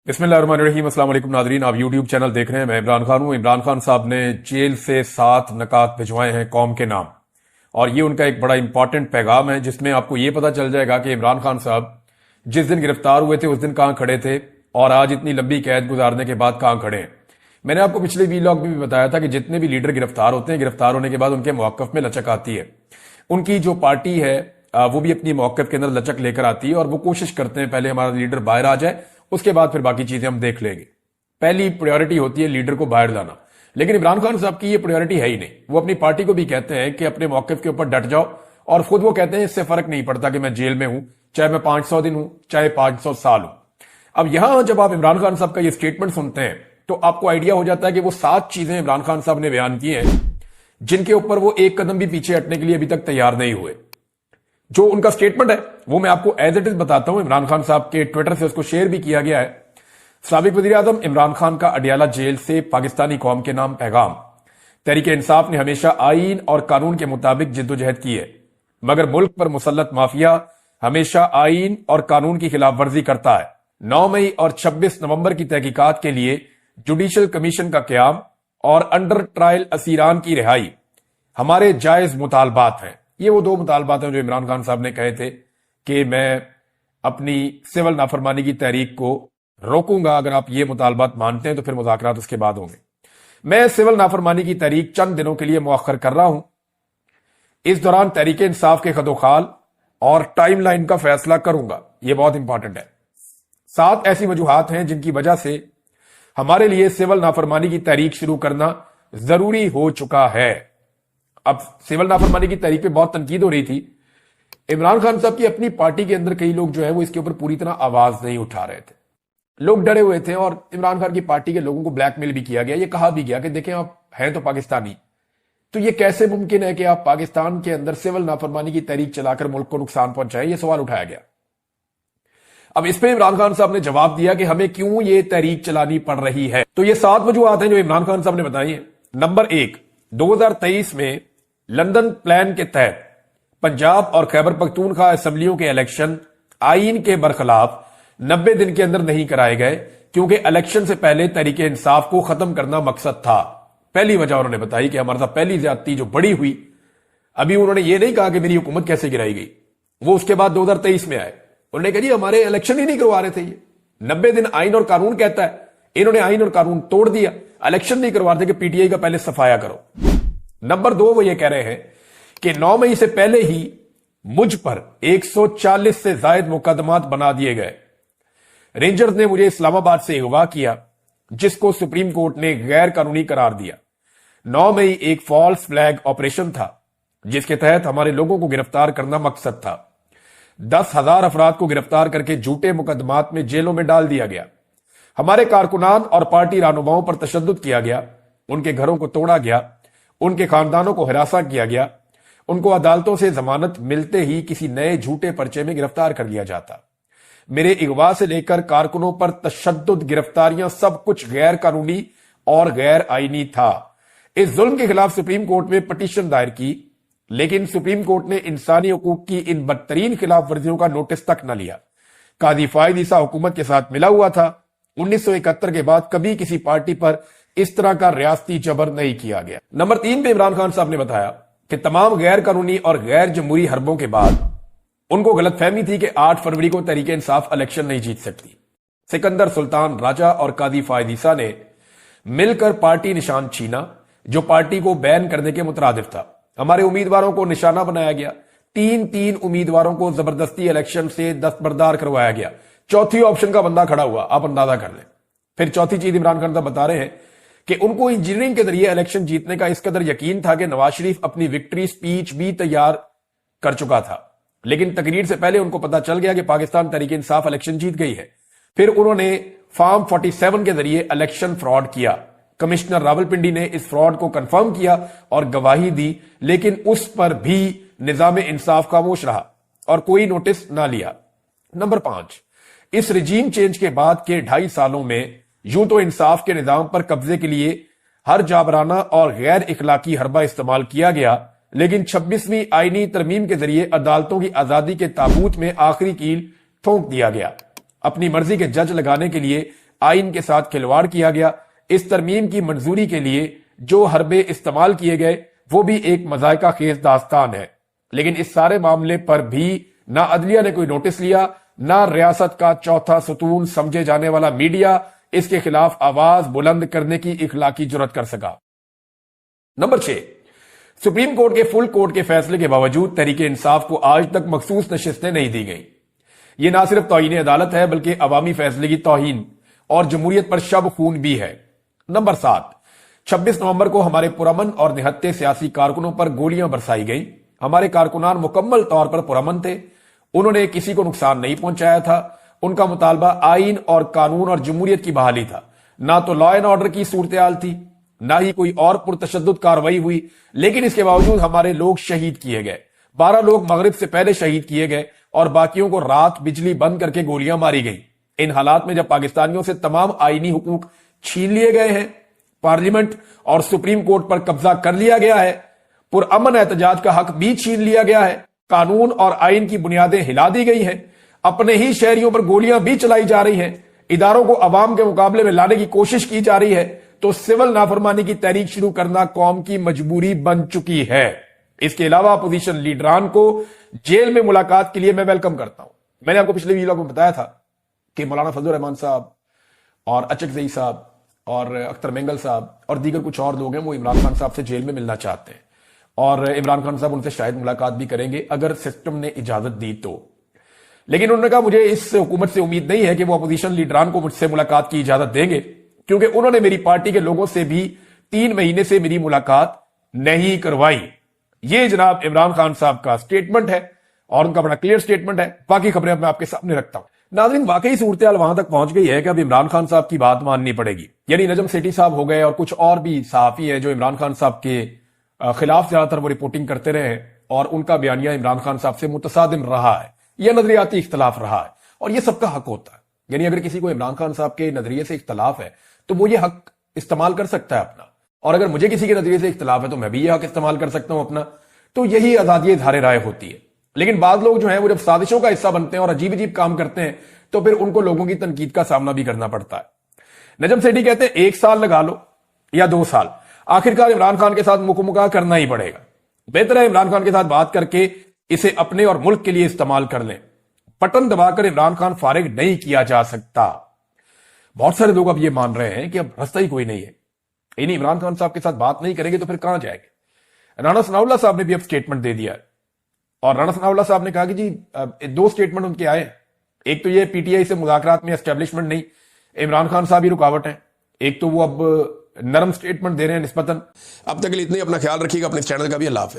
बिस्मिल्लाहिर्रहमानिर्रहीम। अस्सलाम वालेकुम नाज़रीन, आप यूट्यूब चैनल देख रहे हैं। मैं इमरान खान हूं। इमरान खान साहब ने जेल से 7 नकात भिजवाए हैं कौम के नाम, और ये उनका एक बड़ा इंपॉर्टेंट पैगाम है जिसमें आपको ये पता चल जाएगा कि इमरान खान साहब जिस दिन गिरफ्तार हुए थे उस दिन कहां खड़े थे और आज इतनी लंबी कैद गुजारने के बाद कहां खड़े हैं। मैंने आपको पिछले वीलॉग में भी बताया था कि जितने भी लीडर गिरफ्तार होते हैं, गिरफ्तार होने के बाद उनके मौकफ में लचक आती है। उनकी जो पार्टी है वो भी अपनी मौकफ के अंदर लचक लेकर आती है और वो कोशिश करते हैं पहले हमारा लीडर बाहर आ जाए, उसके बाद फिर बाकी चीजें हम देख लेंगे। पहली प्रायोरिटी होती है लीडर को बाहर लाना, लेकिन इमरान खान साहब की ये प्रायोरिटी है ही नहीं। वो अपनी पार्टी को भी कहते हैं कि अपने मौकफ के ऊपर डट जाओ, और खुद वो कहते हैं इससे फर्क नहीं पड़ता कि मैं जेल में हूं, चाहे मैं 500 दिन हूं चाहे 500 साल हूं। अब यहां जब आप इमरान खान साहब का ये स्टेटमेंट सुनते हैं तो आपको आइडिया हो जाता है कि वो 7 चीजें इमरान खान साहब ने बयान की हैं जिनके ऊपर वो एक कदम भी पीछे हटने के लिए अभी तक तैयार नहीं हुए। जो उनका स्टेटमेंट है वो मैं आपको एज इट इज बताता हूं। इमरान खान साहब के ट्विटर से उसको शेयर भी किया गया है। साबिक वजीर आजम इमरान खान का अडियाला जेल से पाकिस्तानी कौम के नाम पैगाम। तहरीक इंसाफ ने हमेशा आईन और कानून के मुताबिक जिद्दोजहद की है, मगर मुल्क पर मुसल्लत माफिया हमेशा आईन और कानून की खिलाफ वर्जी करता है। 9 मई और 26 नवंबर की तहकीकात के लिए जुडिशल कमीशन का क्याम और अंडर ट्रायल असीरान की रिहाई हमारे जायज मुतालबात हैं। ये वो 2 मुतालबात हैं जो इमरान खान साहब ने कहे थे कि मैं अपनी सिविल नाफरमानी की तहरीक को रोकूंगा। अगर आप ये मुतालबात मानते हैं तो फिर मुज़ाकरात उसके बाद होंगे। मैं सिविल नाफरमानी की तहरीक चंद दिनों के लिए मुअख्खर कर रहा हूं। इस दौरान तहरीक इंसाफ के खदोखाल और टाइमलाइन का फैसला करूंगा। यह बहुत इंपॉर्टेंट है। 7 ऐसी वजूहात हैं जिनकी वजह से हमारे लिए सिविल नाफरमानी की तहरीक शुरू करना जरूरी हो चुका है। अब सिविल नाफरमानी की तहरीक पे बहुत तनकीद हो रही थी। इमरान खान साहब की अपनी पार्टी के अंदर कई लोग जो है वो इसके ऊपर पूरी तरह आवाज नहीं उठा रहे थे। लोग डरे हुए थे और इमरान खान की पार्टी के लोगों को ब्लैकमेल भी किया गया। ये कहा भी गया कि देखें आप हैं तो पाकिस्तानी, तो ये कैसे मुमकिन है कि आप पाकिस्तान के अंदर सिविल नाफरमानी की तहरीक चलाकर मुल्क को नुकसान पहुंचाएं। ये सवाल उठाया गया। अब इस पे इमरान खान साहब ने जवाब दिया कि हमें क्यों ये तहरीक चलानी पड़ रही है। तो ये 7 वजूहात हैं जो इमरान खान साहब ने बताई है। नंबर 1, 2023 में लंदन प्लान के तहत पंजाब और खैबर पख्तूनख्वा असेंबलियों के इलेक्शन आईन के बरखिलाफ 90 दिन के अंदर नहीं कराए गए, क्योंकि इलेक्शन से पहले तहरीक इंसाफ को खत्म करना मकसद था। पहली वजह उन्होंने बताई कि हमारे साथ पहली ज्यादती जो बड़ी हुई, अभी उन्होंने ये नहीं कहा कि मेरी हुकूमत कैसे गिराई गई, वो उसके बाद 2023 में आए। उन्होंने कहा जी हमारे इलेक्शन ही नहीं करवा रहे थे, ये 90 दिन आईन और कानून कहता है, इन्होंने आईन और कानून तोड़ दिया, इलेक्शन नहीं करवा रहे थे कि पीटीआई का पहले सफाया करो। नंबर 2, वो ये कह रहे हैं कि 9 मई से पहले ही मुझ पर 140 से ज्यादा मुकदमात बना दिए गए। रेंजर्स ने मुझे इस्लामाबाद से अगवा किया, जिसको सुप्रीम कोर्ट ने गैर कानूनी करार दिया। 9 मई एक फॉल्स फ्लैग ऑपरेशन था जिसके तहत हमारे लोगों को गिरफ्तार करना मकसद था। 10,000 अफराद को गिरफ्तार करके झूठे मुकदमात में जेलों में डाल दिया गया। हमारे कारकुनान और पार्टी रहनुमाओं पर तशद्दुद किया गया, उनके घरों को तोड़ा गया, उनके खानदानों को हिरासा किया गया, उनको अदालतों से जमानत मिलते ही किसी नए झूठे पर्चे में गिरफ्तार कर लिया जाता। मेरे अगवा से लेकर कारकुनों पर तशद्दुद, गिरफ्तारियां, सब कुछ गैर कानूनी और गैर आईनी था। इस जुल्म के खिलाफ सुप्रीम कोर्ट में पिटीशन दायर की, लेकिन सुप्रीम कोर्ट ने इंसानी हकूक की इन बदतरीन खिलाफ वर्जियों का नोटिस तक न लिया। कादी फायद ईसा हुकूमत के साथ मिला हुआ था। 1971 के बाद कभी किसी पार्टी पर इस तरह का रियासती जबर नहीं किया गया। नंबर 3 पे इमरान खान साहब ने बताया कि तमाम गैर कानूनी और गैर जमहूरी हरबों के बाद उनको गलतफहमी थी कि 8 फरवरी को तहरीक इंसाफ इलेक्शन नहीं जीत सकती। सिकंदर सुल्तान राजा और कादी फायद ईसा ने मिलकर पार्टी निशान छीना, जो पार्टी को बैन करने के मुतरादिफ था। हमारे उम्मीदवारों को निशाना बनाया गया। 3 उम्मीदवारों को जबरदस्ती इलेक्शन से दस्तबरदार करवाया गया। चौथी ऑप्शन का बंदा खड़ा हुआ, आप अंदाजा कर लें। फिर चौथी चीज इमरान खान साहब बता रहे हैं कि उनको इंजीनियरिंग के जरिए इलेक्शन जीतने का इस कदर यकीन था कि नवाज शरीफ अपनी विक्ट्री स्पीच भी तैयार कर चुका था, लेकिन तकरीर से पहले उनको पता चल गया कि पाकिस्तान तहरीक इंसाफ इलेक्शन जीत गई है। फिर उन्होंने फॉर्म 47 के जरिए इलेक्शन फ्रॉड किया। कमिश्नर रावलपिंडी ने इस फ्रॉड को कंफर्म किया और गवाही दी, लेकिन उस पर भी निजाम इंसाफ खामोश रहा और कोई नोटिस ना लिया। नंबर 5, इस रिजीम चेंज के बाद के 2.5 सालों में यूं तो इंसाफ के निजाम पर कब्जे के लिए हर जाबराना और गैर इखलाकी हरबा इस्तेमाल किया गया, लेकिन 26वीं आईनी तरमीम के जरिए अदालतों की आजादी के ताबूत में आखिरी कील ठोंक दिया गया। अपनी मर्जी के जज लगाने के लिए آئین کے ساتھ کھلواڑ کیا گیا. اس ترمیم کی منظوری کے لیے جو حربے استعمال کیے گئے وہ بھی ایک مذائقہ خیز داستان ہے. لیکن اس سارے معاملے پر بھی نہ عدلیہ نے کوئی نوٹس لیا، نہ ریاست کا چوتھا ستون سمجھے جانے والا میڈیا اس کے خلاف آواز بلند کرنے کی اخلاقی جرات کر سکا. نمبر 6، سپریم کورٹ کے فل کورٹ کے فیصلے کے باوجود تحریک انصاف کو آج تک مخصوص نشستیں نہیں دی گئیں. یہ نہ صرف توہین عدالت ہے بلکہ عوامی فیصلے کی توہین اور جمہوریت پر شب خون بھی ہے. نمبر 7، 26 نومبر کو ہمارے پرامن اور نہتے سیاسی کارکنوں پر گولیاں برسائی گئیں. ہمارے کارکنان مکمل طور پر پرامن تھے، انہوں نے کسی کو نقصان نہیں پہنچایا تھا. ان کا مطالبہ آئین اور قانون اور جمہوریت کی بحالی تھا، نہ تو لا اینڈ آرڈر کی صورتحال تھی، نہ ہی کوئی اور پرتشدد کارروائی ہوئی. لیکن اس کے باوجود ہمارے لوگ شہید کیے گئے. 12 لوگ مغرب سے پہلے شہید کیے گئے اور باقیوں کو رات بجلی بند کر کے گولیاں ماری گئیں. ان حالات میں جب پاکستانیوں سے تمام آئینی حقوق چھین لیے گئے ہیں، پارلیمنٹ اور سپریم کورٹ پر قبضہ کر لیا گیا ہے، پرامن احتجاج کا حق بھی چھین لیا گیا ہے، قانون اور آئین کی بنیادیں ہلا دی گئی ہیں، اپنے ہی شہریوں پر گولیاں بھی چلائی جا رہی ہیں، اداروں کو عوام کے مقابلے میں لانے کی کوشش کی جا رہی ہے، تو سول نافرمانی کی تحریک شروع کرنا قوم کی مجبوری بن چکی ہے. اس کے علاوہ اپوزیشن لیڈران کو جیل میں ملاقات کے لیے میں ویلکم کرتا ہوں. میں نے آپ کو پچھلے ویڈیو میں بتایا تھا کہ مولانا فضل الرحمان صاحب اور اچکزئی صاحب اور اختر مینگل صاحب اور دیگر کچھ اور لوگ ہیں، وہ عمران خان صاحب سے جیل میں ملنا چاہتے ہیں اور عمران خان صاحب ان سے شاید ملاقات بھی کریں گے اگر سسٹم نے اجازت دی تو. لیکن انہوں نے کہا مجھے اس حکومت سے امید نہیں ہے کہ وہ اپوزیشن لیڈران کو مجھ سے ملاقات کی اجازت دیں گے، کیونکہ انہوں نے میری پارٹی کے لوگوں سے بھی 3 مہینے سے میری ملاقات نہیں کروائی. یہ جناب عمران خان صاحب کا سٹیٹمنٹ ہے اور ان کا بڑا کلیئر سٹیٹمنٹ ہے. باقی خبریں میں آپ کے سامنے رکھتا ہوں. ناظرین، واقعی صورتحال وہاں تک پہنچ گئی ہے کہ اب عمران خان صاحب کی بات ماننی پڑے گی. یعنی نجم سیٹھی صاحب ہو گئے اور کچھ اور بھی صحافی ہیں جو عمران خان صاحب کے خلاف زیادہ تر وہ رپورٹنگ کرتے رہے ہیں اور ان کا بیانیہ عمران خان صاحب سے متصادم رہا ہے یا نظریاتی اختلاف رہا ہے، اور یہ سب کا حق ہوتا ہے. یعنی اگر کسی کو عمران خان صاحب کے نظریے سے اختلاف ہے تو وہ یہ حق استعمال کر سکتا ہے اپنا، اور اگر مجھے کسی کے نظریے سے اختلاف ہے تو میں بھی یہ حق استعمال کر سکتا ہوں اپنا. تو یہی آزادی اظہار رائے ہوتی ہے. لیکن بعض لوگ جو ہیں وہ جب سازشوں کا حصہ بنتے ہیں اور عجیب عجیب کام کرتے ہیں تو پھر ان کو لوگوں کی تنقید کا سامنا بھی کرنا پڑتا ہے. نجم سیٹھی کہتے ہیں 1 سال لگا لو یا 2 سال، آخرکار عمران خان کے ساتھ مکمکا کرنا ہی پڑے گا. بہتر ہے عمران خان کے ساتھ بات کر کے اسے اپنے اور ملک کے لیے استعمال کر لیں. بٹن دبا کر عمران خان فارغ نہیں کیا جا سکتا. بہت سارے لوگ اب یہ مان رہے ہیں کہ اب رستہ ہی کوئی نہیں ہے، یعنی عمران خان صاحب کے ساتھ بات نہیں کریں گے تو پھر کہاں جائے گے. رانا ثناء اللہ صاحب نے بھی اب سٹیٹمنٹ دے دیا ہے، اور رانا ثناء اللہ صاحب نے کہا کہ جی 2 سٹیٹمنٹ ان کے آئے. ایک تو یہ پی ٹی آئی سے مذاکرات میں اسٹیبلشمنٹ نہیں، عمران خان صاحب ہی رکاوٹ ہیں. ایک تو وہ اب نرم سٹیٹمنٹ دے رہے ہیں نسبتاً. اب تک کے لیے اتنے، اپنا خیال رکھیے گا، اپنے چینل کا بھی. اللہ حافظ.